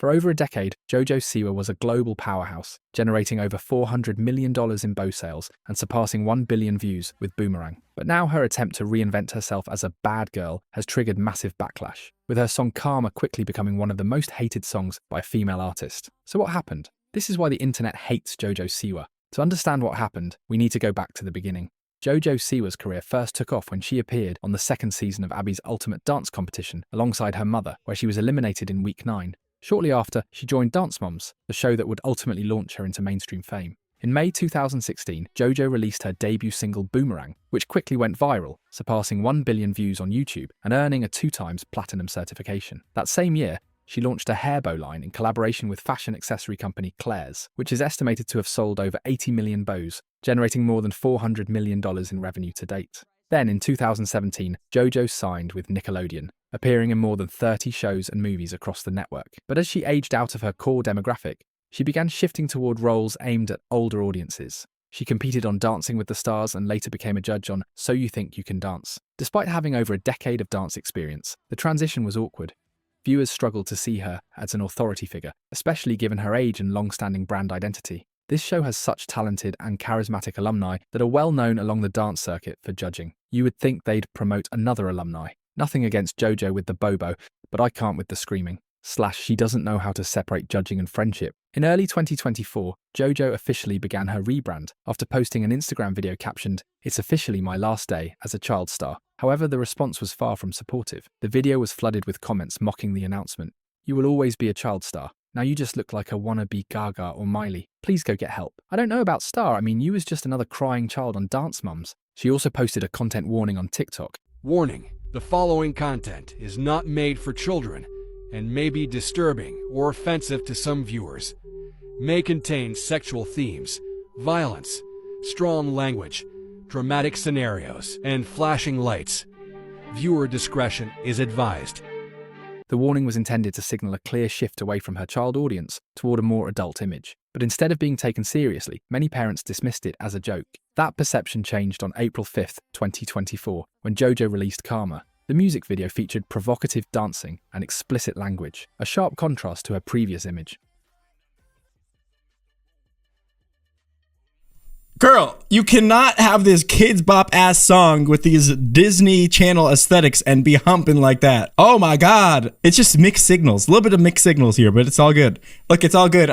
For over a decade, JoJo Siwa was a global powerhouse, generating over $400 million in bow sales and surpassing 1 billion views with Boomerang. But now her attempt to reinvent herself as a bad girl has triggered massive backlash, with her song Karma quickly becoming one of the most hated songs by a female artist. So what happened? This is why the internet hates JoJo Siwa. To understand what happened, we need to go back to the beginning. JoJo Siwa's career first took off when she appeared on the second season of Abby's Ultimate Dance Competition alongside her mother, where she was eliminated in week 9. Shortly after, she joined Dance Moms, the show that would ultimately launch her into mainstream fame. In May 2016, JoJo released her debut single Boomerang, which quickly went viral, surpassing 1 billion views on YouTube and earning a 2x platinum certification. That same year, she launched a hair bow line in collaboration with fashion accessory company Claire's, which is estimated to have sold over 80 million bows, generating more than $400 million in revenue to date. Then, in 2017, JoJo signed with Nickelodeon, appearing in more than 30 shows and movies across the network. But as she aged out of her core demographic, she began shifting toward roles aimed at older audiences. She competed on Dancing with the Stars and later became a judge on So You Think You Can Dance. Despite having over a decade of dance experience, the transition was awkward. Viewers struggled to see her as an authority figure, especially given her age and long-standing brand identity. This show has such talented and charismatic alumni that are well known along the dance circuit for judging. You would think they'd promote another alumni. Nothing against JoJo with the bobo, but I can't with the screaming. / she doesn't know how to separate judging and friendship. In early 2024, JoJo officially began her rebrand after posting an Instagram video captioned, "It's officially my last day as a child star." However, the response was far from supportive. The video was flooded with comments mocking the announcement. "You will always be a child star. Now you just look like a wannabe Gaga or Miley. Please go get help." "I don't know about star. I mean, you was just another crying child on Dance Moms." She also posted a content warning on TikTok. Warning, the following content is not made for children and may be disturbing or offensive to some viewers. May contain sexual themes, violence, strong language, dramatic scenarios, and flashing lights. Viewer discretion is advised. The warning was intended to signal a clear shift away from her child audience toward a more adult image. But instead of being taken seriously, many parents dismissed it as a joke. That perception changed on April 5th, 2024, when JoJo released Karma. The music video featured provocative dancing and explicit language, a sharp contrast to her previous image. Girl, you cannot have this kids bop ass song with these Disney Channel aesthetics and be humping like that. Oh my God. It's just mixed signals. A little bit of mixed signals here, but it's all good. Look, it's all good.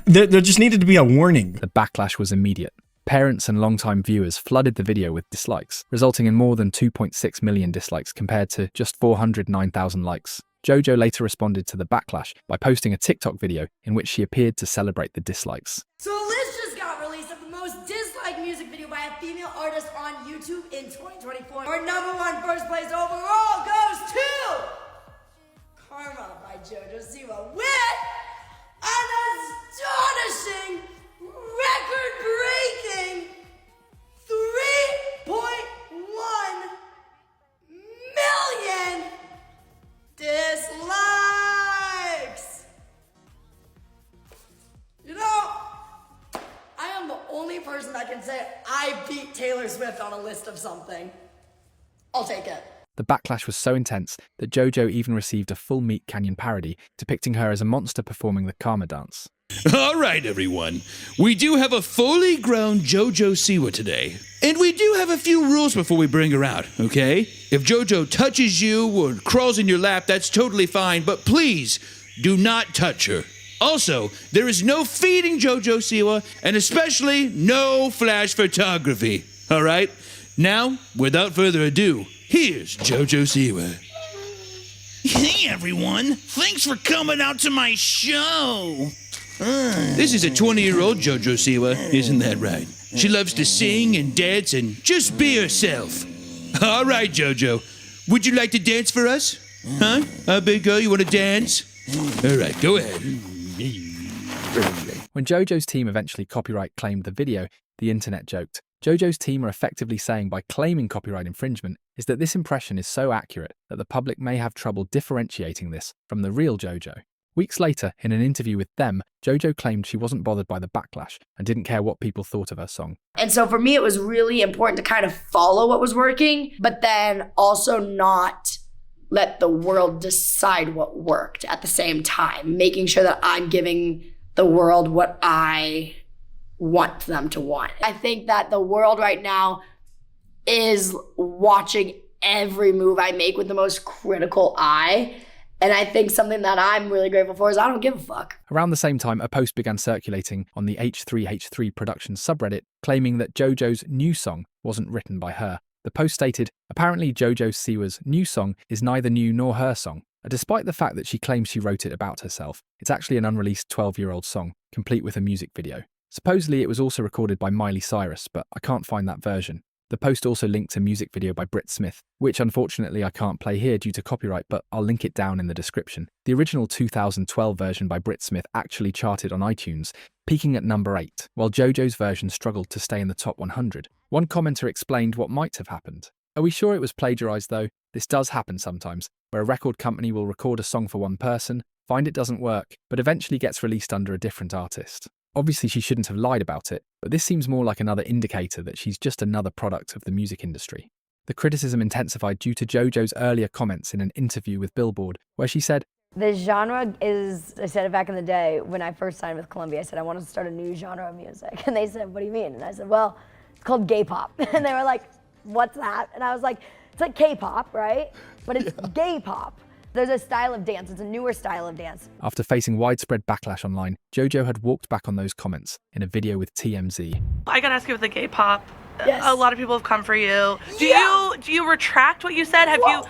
There just needed to be a warning. The backlash was immediate. Parents and longtime viewers flooded the video with dislikes, resulting in more than 2.6 million dislikes compared to just 409,000 likes. JoJo later responded to the backlash by posting a TikTok video in which she appeared to celebrate the dislikes. So a list just got released of the most disliked music video by a female artist on YouTube in 2024. Our #1 first place overall goes to Karma by JoJo Siwa with an astonishing, record-breaking 3.1 million dislikes. You know, I am the only person that can say I beat Taylor Swift on a list of something. I'll take it. The backlash was so intense that JoJo even received a full Meat Canyon parody depicting her as a monster performing the Karma dance. All right, everyone. We do have a fully grown JoJo Siwa today. And we do have a few rules before we bring her out, okay? If JoJo touches you or crawls in your lap, that's totally fine, but please do not touch her. Also, there is no feeding JoJo Siwa, and especially no flash photography, all right? Now, without further ado, here's JoJo Siwa. Hey, everyone. Thanks for coming out to my show. This is a 20-year-old JoJo Siwa, isn't that right? She loves to sing and dance and just be herself. All right, JoJo. Would you like to dance for us? Huh? Big girl, you want to dance? All right, go ahead. When JoJo's team eventually copyright claimed the video, the internet joked. JoJo's team are effectively saying by claiming copyright infringement is that this impression is so accurate that the public may have trouble differentiating this from the real JoJo. Weeks later, in an interview with them, JoJo claimed she wasn't bothered by the backlash and didn't care what people thought of her song. And so for me, it was really important to kind of follow what was working, but then also not let the world decide what worked at the same time, making sure that I'm giving the world what I want them to want. I think that the world right now is watching every move I make with the most critical eye. And I think something that I'm really grateful for is I don't give a fuck. Around the same time, a post began circulating on the H3H3 Productions subreddit claiming that JoJo's new song wasn't written by her. The post stated, apparently JoJo Siwa's new song is neither new nor her song. Despite the fact that she claims she wrote it about herself, it's actually an unreleased 12-year-old song, complete with a music video. Supposedly it was also recorded by Miley Cyrus, but I can't find that version. The post also linked a music video by Britt Smith, which unfortunately I can't play here due to copyright, but I'll link it down in the description. The original 2012 version by Britt Smith actually charted on iTunes, peaking at number 8, while JoJo's version struggled to stay in the top 100. One commenter explained what might have happened. Are we sure it was plagiarized though? This does happen sometimes, where a record company will record a song for one person, find it doesn't work, but eventually gets released under a different artist. Obviously she shouldn't have lied about it, but this seems more like another indicator that she's just another product of the music industry. The criticism intensified due to JoJo's earlier comments in an interview with Billboard, where she said, "The genre is," I said it back in the day when I first signed with Columbia, I said I want to start a new genre of music. And they said, "What do you mean?" And I said, "Well, it's called gay pop." And they were like, "What's that?" And I was like, "It's like K-pop, right? But it's gay pop." There's a style of dance, it's a newer style of dance. After facing widespread backlash online, JoJo had walked back on those comments in a video with TMZ. I gotta ask you with the gay pop. Yes. A lot of people have come for you. Do you retract what you said? Have Why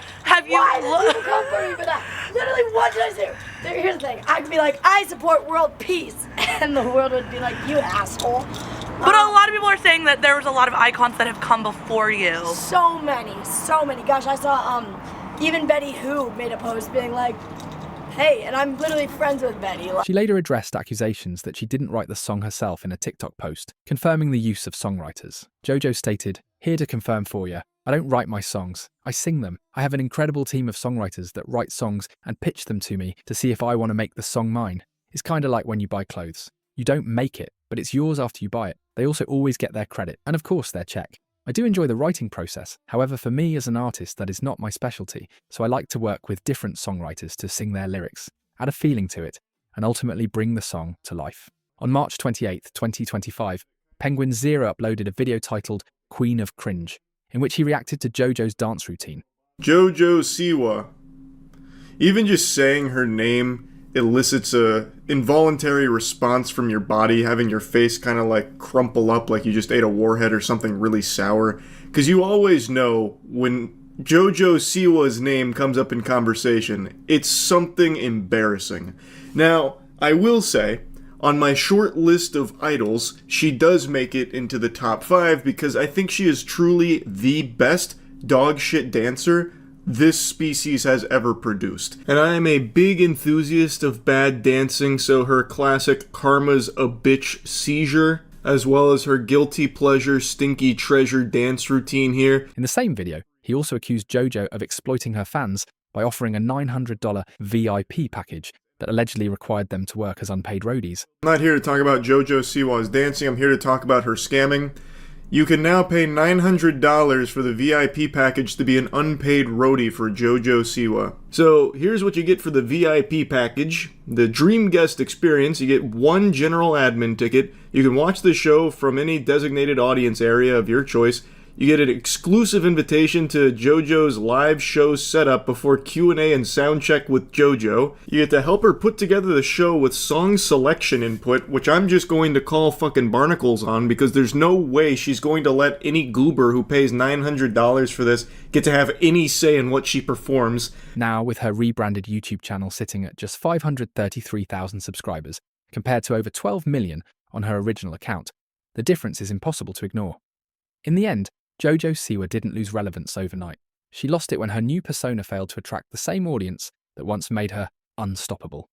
did you people come for me for that? Literally, what did I do? Here's the thing. I could be like, I support world peace. And the world would be like, you asshole. But a lot of people are saying that there was a lot of icons that have come before you. So many. Gosh, I saw even Betty Who made a post being like, hey, and I'm literally friends with Betty. She later addressed accusations that she didn't write the song herself in a TikTok post, confirming the use of songwriters. JoJo stated, "Here to confirm for you, I don't write my songs, I sing them. I have an incredible team of songwriters that write songs and pitch them to me to see if I want to make the song mine. It's kind of like when you buy clothes. You don't make it, but it's yours after you buy it. They also always get their credit, and of course their check. I do enjoy the writing process. However, for me as an artist, that is not my specialty, so I like to work with different songwriters to sing their lyrics, add a feeling to it, and ultimately bring the song to life." On March 28, 2025, Penguin Zero uploaded a video titled Queen of Cringe, in which he reacted to JoJo's dance routine. JoJo Siwa. Even just saying her name elicits a involuntary response from your body, having your face kind of like crumple up like you just ate a warhead or something really sour. Because you always know when JoJo Siwa's name comes up in conversation, it's something embarrassing. Now, I will say, on my short list of idols, she does make it into the top 5 because I think she is truly the best dog shit dancer this species has ever produced. And I am a big enthusiast of bad dancing, so her classic Karma's a Bitch seizure, as well as her guilty pleasure stinky treasure dance routine here. In the same video, he also accused JoJo of exploiting her fans by offering a $900 VIP package that allegedly required them to work as unpaid roadies. I'm not here to talk about JoJo Siwa's dancing, I'm here to talk about her scamming. You can now pay $900 for the VIP package to be an unpaid roadie for JoJo Siwa. So here's what you get for the VIP package. The Dream Guest experience, you get 1 general admin ticket. You can watch the show from any designated audience area of your choice. You get an exclusive invitation to JoJo's live show setup before Q&A and sound check with JoJo. You get to help her put together the show with song selection input, which I'm just going to call fucking barnacles on because there's no way she's going to let any goober who pays $900 for this get to have any say in what she performs. Now, with her rebranded YouTube channel sitting at just 533,000 subscribers, compared to over 12 million on her original account, the difference is impossible to ignore. In the end, JoJo Siwa didn't lose relevance overnight. She lost it when her new persona failed to attract the same audience that once made her unstoppable.